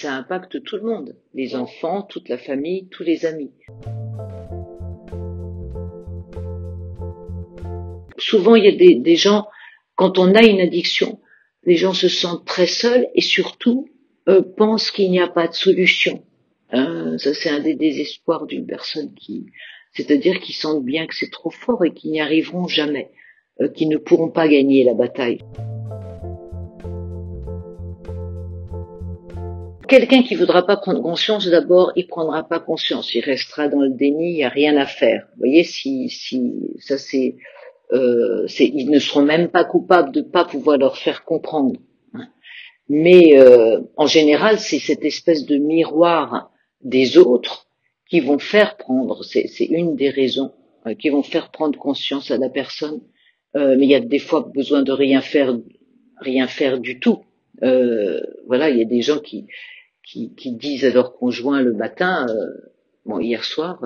ça impacte tout le monde, les enfants, toute la famille, tous les amis. Souvent, il y a des gens, quand on a une addiction, les gens se sentent très seuls et surtout pensent qu'il n'y a pas de solution. Ça, c'est un des désespoirs d'une personne c'est-à-dire qu'ils sentent bien que c'est trop fort et qu'ils n'y arriveront jamais, qu'ils ne pourront pas gagner la bataille. Quelqu'un qui voudra pas prendre conscience, d'abord, il prendra pas conscience, il restera dans le déni, il n'y a rien à faire. Vous voyez, si ça ils ne seront même pas coupables de pas pouvoir leur faire comprendre. Mais en général, c'est cette espèce de miroir des autres qui vont faire prendre, c'est une des raisons, qui vont faire prendre conscience à la personne. Mais il y a des fois besoin de rien faire du tout. Voilà, il y a des gens qui disent à leur conjoint le matin, bon, hier soir,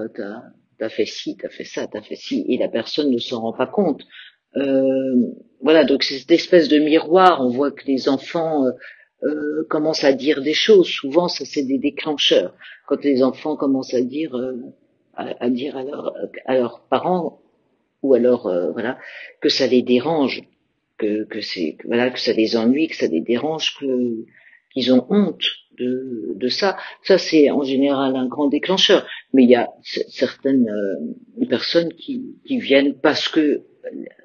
t'as fait ci, t'as fait ça, t'as fait ci, et la personne ne s'en rend pas compte. Voilà, donc c'est cette espèce de miroir. On voit que les enfants commencent à dire des choses. Souvent, ça c'est des déclencheurs. Quand les enfants commencent à dire à leurs parents ou alors voilà que ça les dérange, que ça les ennuie, que ça les dérange, qu'ils ont honte de ça. Ça c'est en général un grand déclencheur. Mais il y a certaines personnes qui viennent parce que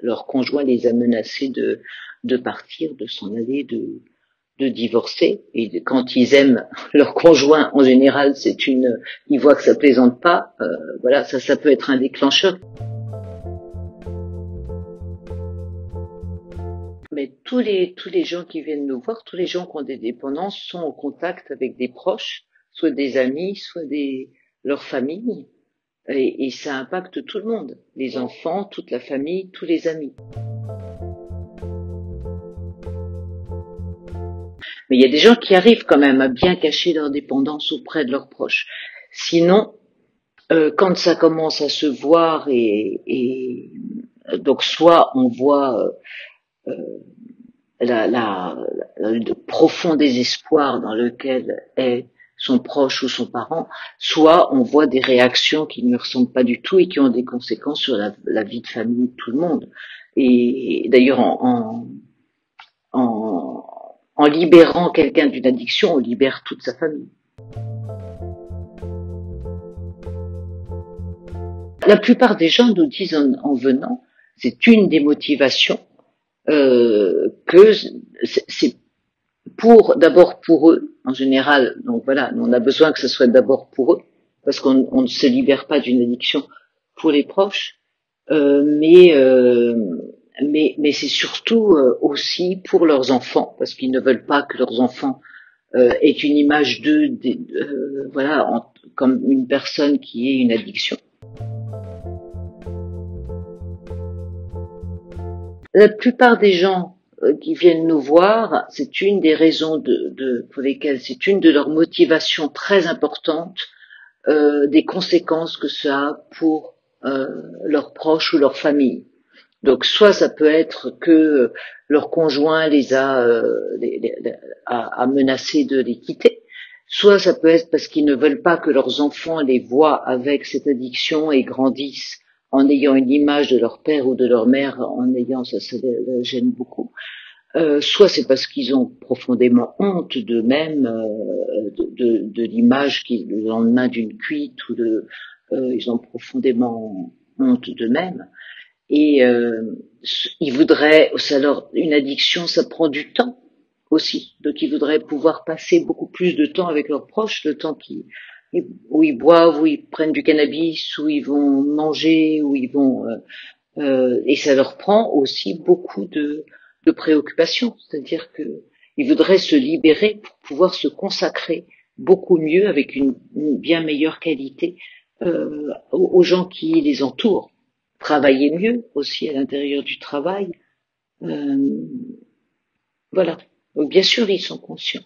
leur conjoint les a menacés de partir, de s'en aller, de divorcer. Et quand ils aiment leur conjoint, en général, ils voient que ça plaisante pas. Voilà, ça peut être un déclencheur. Mais tous les gens qui viennent nous voir, tous les gens qui ont des dépendances sont en contact avec des proches, soit des amis, soit leur famille. Et ça impacte tout le monde, les enfants, toute la famille, tous les amis. Mais il y a des gens qui arrivent quand même à bien cacher leur dépendance auprès de leurs proches. Sinon, quand ça commence à se voir donc soit on voit le profond désespoir dans lequel est son proche ou son parent, soit on voit des réactions qui ne lui ressemblent pas du tout et qui ont des conséquences sur la vie de famille de tout le monde. Et d'ailleurs, en libérant quelqu'un d'une addiction, on libère toute sa famille. La plupart des gens nous disent en venant, c'est une des motivations, que c'est d'abord pour eux, en général. Donc voilà, on a besoin que ce soit d'abord pour eux, parce qu'on ne se libère pas d'une addiction pour les proches, mais c'est surtout aussi pour leurs enfants, parce qu'ils ne veulent pas que leurs enfants aient une image d'eux, voilà, comme une personne qui ait une addiction. La plupart des gens qui viennent nous voir, c'est une des raisons pour lesquelles c'est une de leurs motivations très importantes, des conséquences que ça a pour leurs proches ou leur famille. Donc soit ça peut être que leur conjoint les a menacés de les quitter, soit ça peut être parce qu'ils ne veulent pas que leurs enfants les voient avec cette addiction et grandissent en ayant une image de leur père ou de leur mère, ça les gêne beaucoup. Soit c'est parce qu'ils ont profondément honte d'eux-mêmes, de l'image le lendemain d'une cuite, ils ont profondément honte d'eux-mêmes. Et ils voudraient, alors une addiction, ça prend du temps aussi, donc ils voudraient pouvoir passer beaucoup plus de temps avec leurs proches, le temps où ils boivent, où ils prennent du cannabis, où ils vont manger, où ils vont et ça leur prend aussi beaucoup de préoccupations, c'est-à-dire que ils voudraient se libérer pour pouvoir se consacrer beaucoup mieux avec une bien meilleure qualité aux gens qui les entourent, travailler mieux aussi à l'intérieur du travail, voilà. Donc bien sûr ils sont conscients.